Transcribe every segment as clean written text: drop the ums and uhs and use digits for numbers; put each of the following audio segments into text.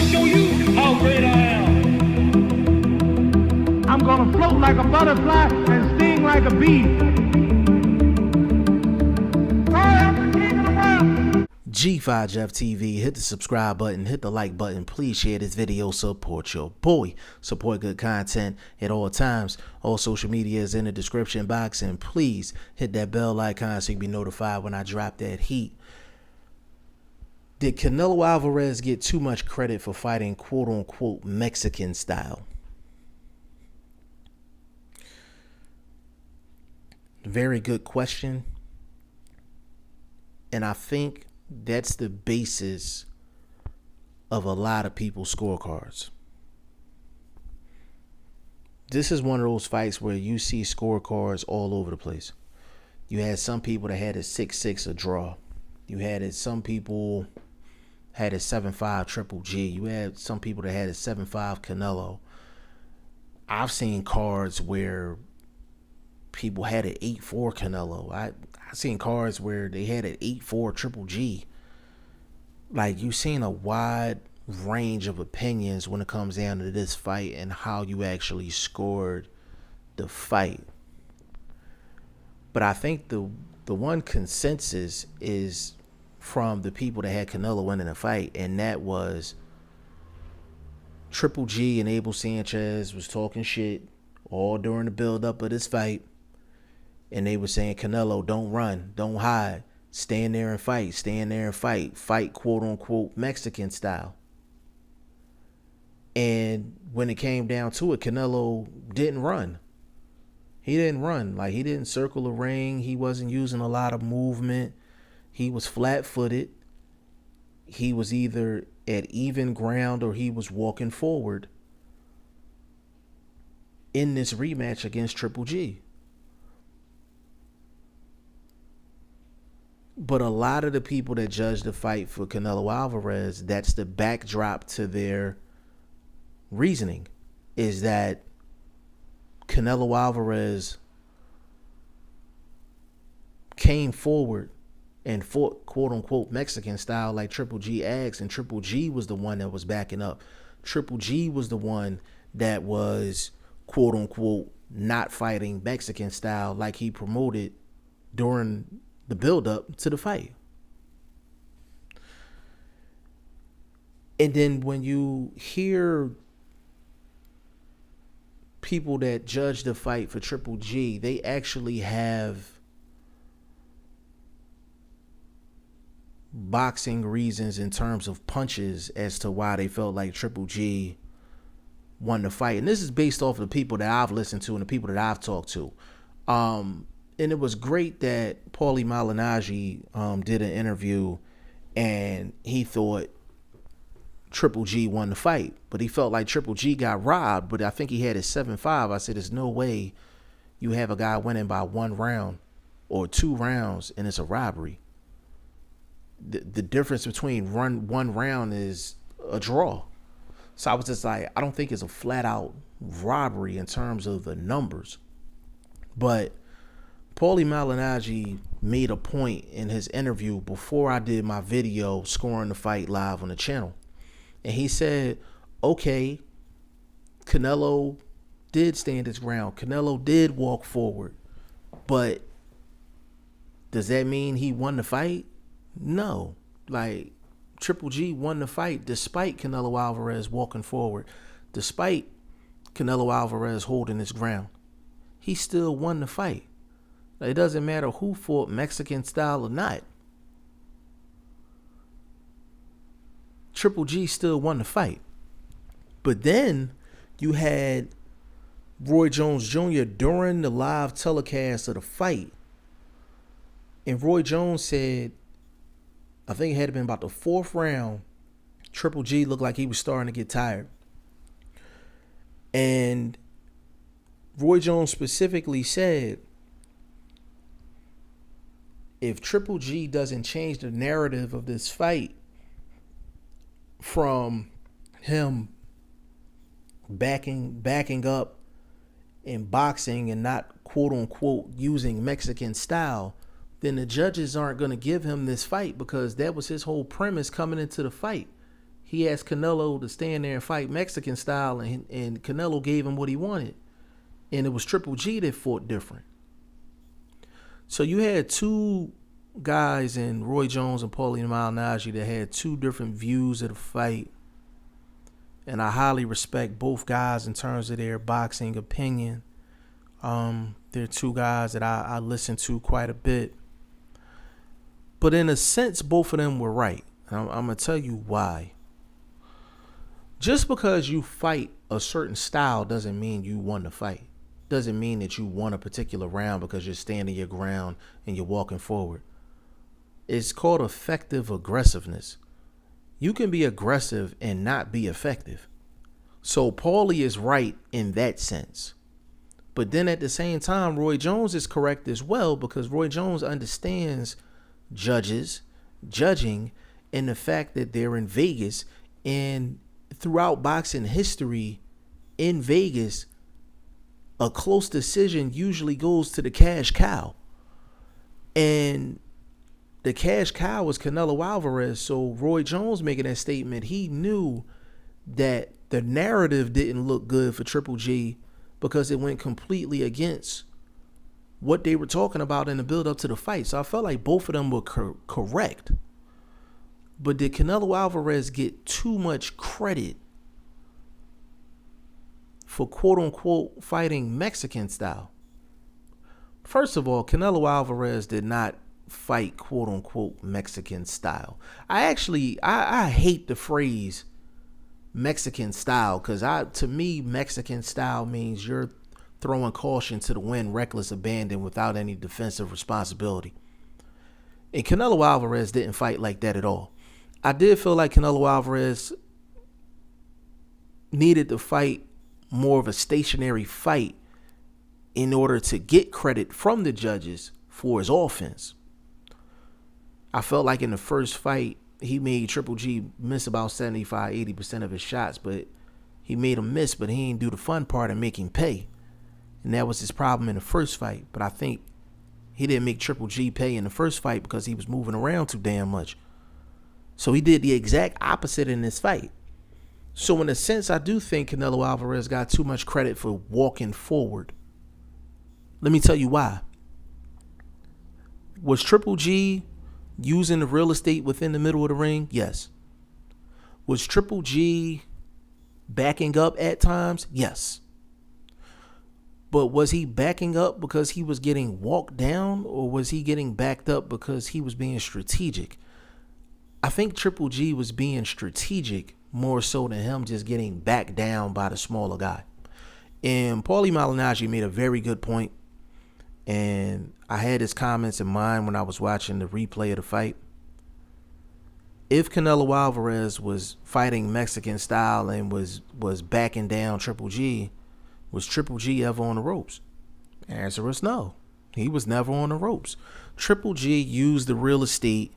show you how great I am. I'm gonna float like a butterfly and sting like a bee. I am the king of the world. G5 Jeff TV, hit the subscribe button, hit the like button, please share this video, support your boy, support good content at all times. All social media is in the description box, and please hit that bell icon so you can be notified when I drop that heat. Did Canelo Alvarez get too much credit for fighting quote unquote Mexican style? Very good question. And I think that's the basis of a lot of people's scorecards. This is one of those fights where you see scorecards all over the place. You had some people that had a 6-6 a draw. You had some people had a 7-5 Triple G. You had some people that had a 7-5 Canelo. I've seen cards where people had an 8-4 Canelo. I've seen cards where they had an 8-4 Triple G. Like, you've seen a wide range of opinions when it comes down to this fight and how you actually scored the fight. But I think the one consensus is from the people that had Canelo winning the fight, and that was Triple G and Abel Sanchez was talking shit all during the build-up of this fight. And they were saying, Canelo, don't run, don't hide, stand there and fight, fight quote-unquote Mexican style. And when it came down to it, Canelo didn't run. He didn't run. Like, he didn't circle the ring. He wasn't using a lot of movement. He was flat-footed. He was either at even ground or he was walking forward in this rematch against Triple G. But a lot of the people that judge the fight for Canelo Alvarez, that's the backdrop to their reasoning, is that Canelo Alvarez came forward and fought quote-unquote Mexican style like Triple G asked, and Triple G was the one that was backing up. Triple G was the one that was quote-unquote not fighting Mexican style like he promoted during the build-up to the fight. And then when you hear people that judge the fight for Triple G, they actually have boxing reasons in terms of punches as to why they felt like Triple G won the fight. And this is based off of the people that I've listened to and the people that I've talked to. And it was great that Paulie Malignaggi did an interview, and he thought Triple G won the fight, but he felt like Triple G got robbed. But I think he had his 7-5. I said, there's no way you have a guy winning by 1 round or 2 rounds and it's a robbery. The difference between one round is a draw. So I was just like, I don't think it's a flat out robbery in terms of the numbers. But Paulie Malignaggi made a point in his interview before I did my video scoring the fight live on the channel. And he said, okay, Canelo did stand his ground. Canelo did walk forward. But does that mean he won the fight? No. Like, Triple G won the fight despite Canelo Alvarez walking forward, despite Canelo Alvarez holding his ground. He still won the fight. It doesn't matter who fought Mexican style or not. Triple G still won the fight. But then you had Roy Jones Jr. during the live telecast of the fight. And Roy Jones said, I think it had been about the 4th round, Triple G looked like he was starting to get tired. And Roy Jones specifically said, if Triple G doesn't change the narrative of this fight from him backing up in boxing and not quote unquote using Mexican style, then the judges aren't going to give him this fight, because that was his whole premise coming into the fight. He asked Canelo to stand there and fight Mexican style, and Canelo gave him what he wanted. And it was Triple G that fought different. So you had two guys in Roy Jones and Paulie Malignaggi that had two different views of the fight. And I highly respect both guys in terms of their boxing opinion. They're two guys that I listen to quite a bit. But in a sense, both of them were right. I'm going to tell you why. Just because you fight a certain style doesn't mean you won the fight. Doesn't mean that you won a particular round because you're standing your ground and you're walking forward. It's called effective aggressiveness. You can be aggressive and not be effective. So Paulie is right in that sense. But then at the same time, Roy Jones is correct as well, because Roy Jones understands judging, and the fact that they're in Vegas. And throughout boxing history, in Vegas, a close decision usually goes to the cash cow. And the cash cow was Canelo Alvarez. So Roy Jones making that statement, he knew that the narrative didn't look good for Triple G because it went completely against what they were talking about in the build up to the fight. So I felt like both of them were correct. But did Canelo Alvarez get too much credit for quote unquote fighting Mexican style? First of all, Canelo Alvarez did not fight quote unquote Mexican style. I hate the phrase Mexican style, because to me Mexican style means you're throwing caution to the wind, reckless abandon without any defensive responsibility. And Canelo Alvarez didn't fight like that at all. I did feel like Canelo Alvarez needed to fight more of a stationary fight in order to get credit from the judges for his offense. I felt like in the first fight, he made Triple G miss about 75-80% of his shots, but he made him miss, but he didn't do the fun part and make him pay. And that was his problem in the first fight. But I think he didn't make Triple G pay in the first fight because he was moving around too damn much. So he did the exact opposite in this fight. So in a sense, I do think Canelo Alvarez got too much credit for walking forward. Let me tell you why. Was Triple G using the real estate within the middle of the ring? Yes. Was Triple G backing up at times? Yes. But was he backing up because he was getting walked down, or was he getting backed up because he was being strategic? I think Triple G was being strategic more so than him just getting backed down by the smaller guy. And Paulie Malignaggi made a very good point. And I had his comments in mind when I was watching the replay of the fight. If Canelo Alvarez was fighting Mexican style and was backing down Triple G, was Triple G ever on the ropes? Answer is no. He was never on the ropes. Triple G used the real estate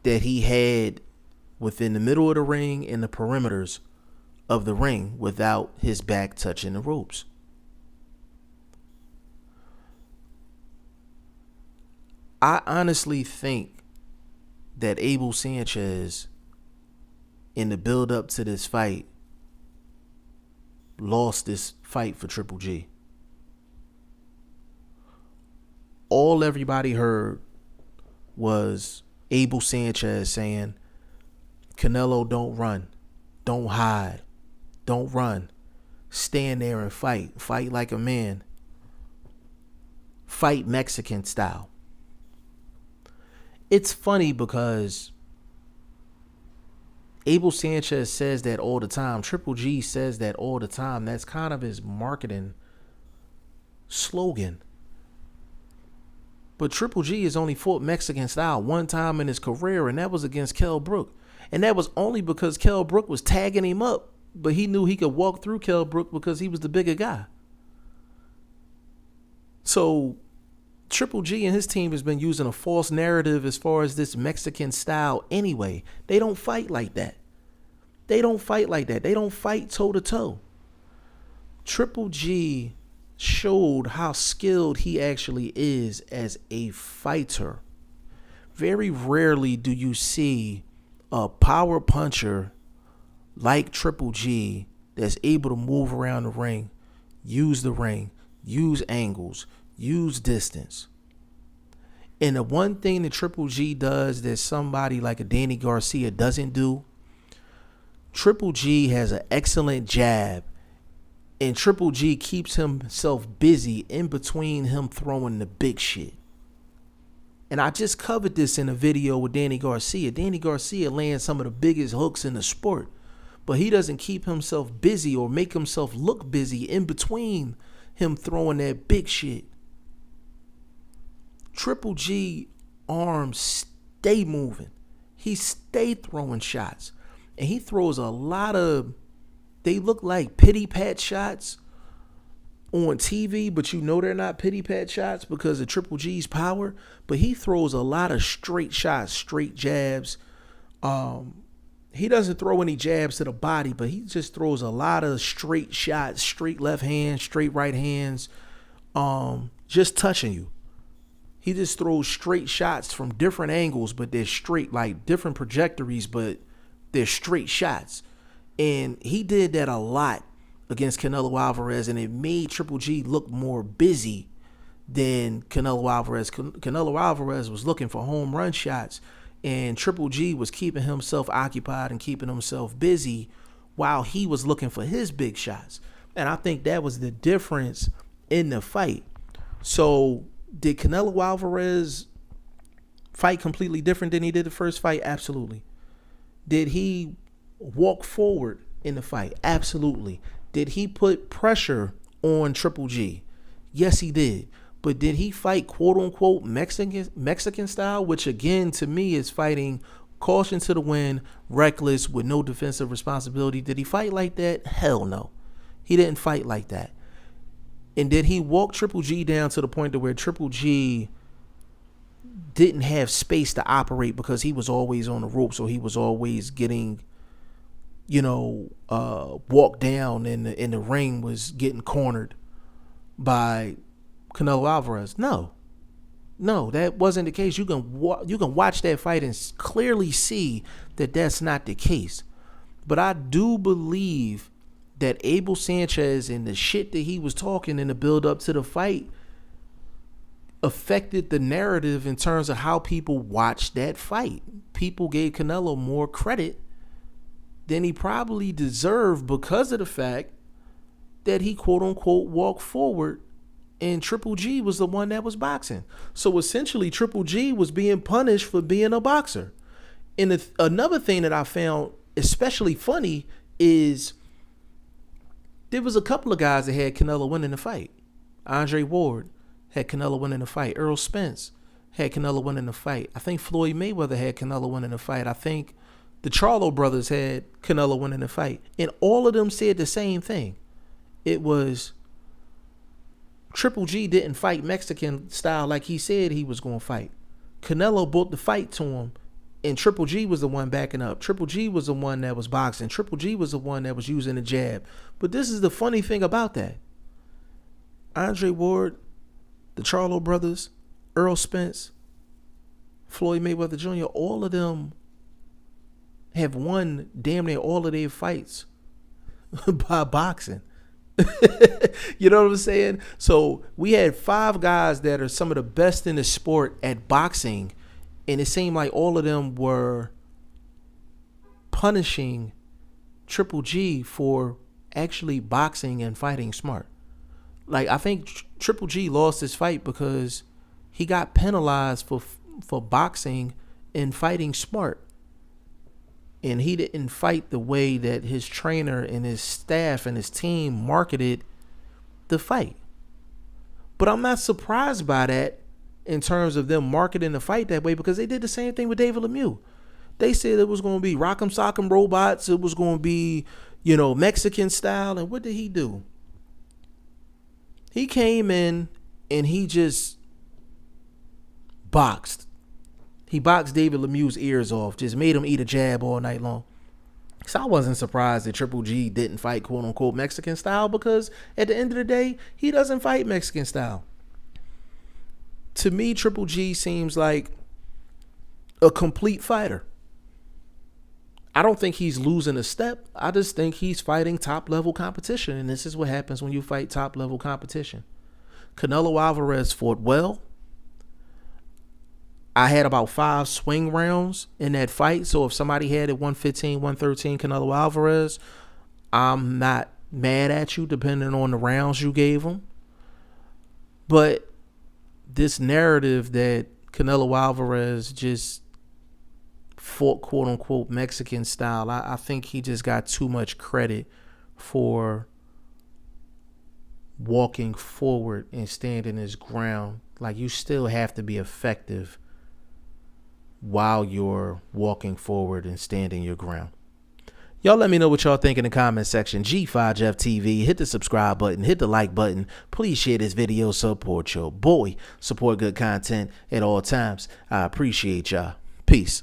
that he had within the middle of the ring and the perimeters of the ring without his back touching the ropes. I honestly think that Abel Sanchez, in the build up to this fight, lost this fight for Triple G. All everybody heard was Abel Sanchez saying, Canelo, don't run, don't hide, don't run, stand there and fight like a man, fight Mexican style. It's funny because Abel Sanchez says that all the time. Triple G says that all the time. That's kind of his marketing slogan. But Triple G has only fought Mexican style one time in his career, and that was against Kell Brook. And that was only because Kell Brook was tagging him up, but he knew he could walk through Kell Brook because he was the bigger guy. So Triple G and his team has been using a false narrative as far as this Mexican style anyway. They don't fight like that. They don't fight like that. They don't fight toe-to-toe. Triple G showed how skilled he actually is as a fighter. Very rarely do you see a power puncher like Triple G that's able to move around the ring, use angles, use distance. And the one thing that Triple G does that somebody like a Danny Garcia doesn't do, Triple G has an excellent jab, and Triple G keeps himself busy in between him throwing the big shit. And I just covered this in a video with Danny Garcia. Danny Garcia lands some of the biggest hooks in the sport, but he doesn't keep himself busy or make himself look busy in between him throwing that big shit. Triple G arms stay moving. He stay throwing shots. And he throws a lot of, they look like pity pat shots on TV, but you know they're not pity pat shots because of Triple G's power. But he throws a lot of straight shots, straight jabs. He doesn't throw any jabs to the body, but he just throws a lot of straight shots, straight left hands, straight right hands, just touching you. He just throws straight shots from different angles, but they're straight, like different trajectories, but they're straight shots. And he did that a lot against Canelo Alvarez, and it made Triple G look more busy than Canelo Alvarez. Canelo Alvarez was looking for home run shots, and Triple G was keeping himself occupied and keeping himself busy while he was looking for his big shots. And I think that was the difference in the fight. So did Canelo Alvarez fight completely different than he did the first fight? Absolutely. Did he walk forward in the fight? Absolutely. Did he put pressure on Triple G? Yes, he did. But did he fight quote unquote Mexican style, which again to me is fighting caution to the wind, reckless with no defensive responsibility? Did he fight like that? Hell no. He didn't fight like that. And did he walk Triple G down to the point to where Triple G didn't have space to operate because he was always on the ropes, or he was always getting, walked down and the ring was getting cornered by Canelo Alvarez? No, that wasn't the case. You can watch that fight and clearly see that that's not the case. But I do believe that Abel Sanchez and the shit that he was talking in the build up to the fight affected the narrative in terms of how people watched that fight. People gave Canelo more credit than he probably deserved because of the fact that he quote unquote walked forward and Triple G was the one that was boxing. So essentially Triple G was being punished for being a boxer. And another thing that I found especially funny is there was a couple of guys that had Canelo winning the fight. Andre Ward had Canelo winning the fight. Earl Spence had Canelo winning the fight. I think Floyd Mayweather had Canelo winning the fight. I think the Charlo brothers had Canelo winning the fight. And all of them said the same thing. It was Triple G didn't fight Mexican style like he said he was going to fight. Canelo brought the fight to him, and Triple G was the one backing up. Triple G was the one that was boxing. Triple G was the one that was using the jab. But this is the funny thing about that. Andre Ward, the Charlo brothers, Earl Spence, Floyd Mayweather Jr., all of them have won damn near all of their fights by boxing. You know what I'm saying? So we had 5 guys that are some of the best in the sport at boxing, and it seemed like all of them were punishing Triple G for actually boxing and fighting smart. Like, I think Triple G lost his fight because he got penalized for boxing and fighting smart. And he didn't fight the way that his trainer and his staff and his team marketed the fight. But I'm not surprised by that in terms of them marketing the fight that way, because they did the same thing with David Lemieux. They said it was going to be rock'em sock'em robots. It was going to be, Mexican style. And what did he do? He came in and he just boxed. He boxed David Lemieux's ears off, just made him eat a jab all night long. So I wasn't surprised that Triple G didn't fight quote unquote Mexican style, because at the end of the day, he doesn't fight Mexican style. To me, Triple G seems like a complete fighter. I don't think he's losing a step. I just think he's fighting top level competition. And this is what happens when you fight top level competition. Canelo Alvarez fought well. I had about 5 swing rounds in that fight. So if somebody had it 115, 113 Canelo Alvarez, I'm not mad at you depending on the rounds you gave him. But this narrative that Canelo Alvarez just fought quote unquote Mexican style, I think he just got too much credit for walking forward and standing his ground. Like, you still have to be effective while you're walking forward and standing your ground. Y'all let me know what y'all think in the comment section. G5Jeff TV, hit the subscribe button, hit the like button. Please share this video, support your boy. Support good content at all times. I appreciate y'all. Peace.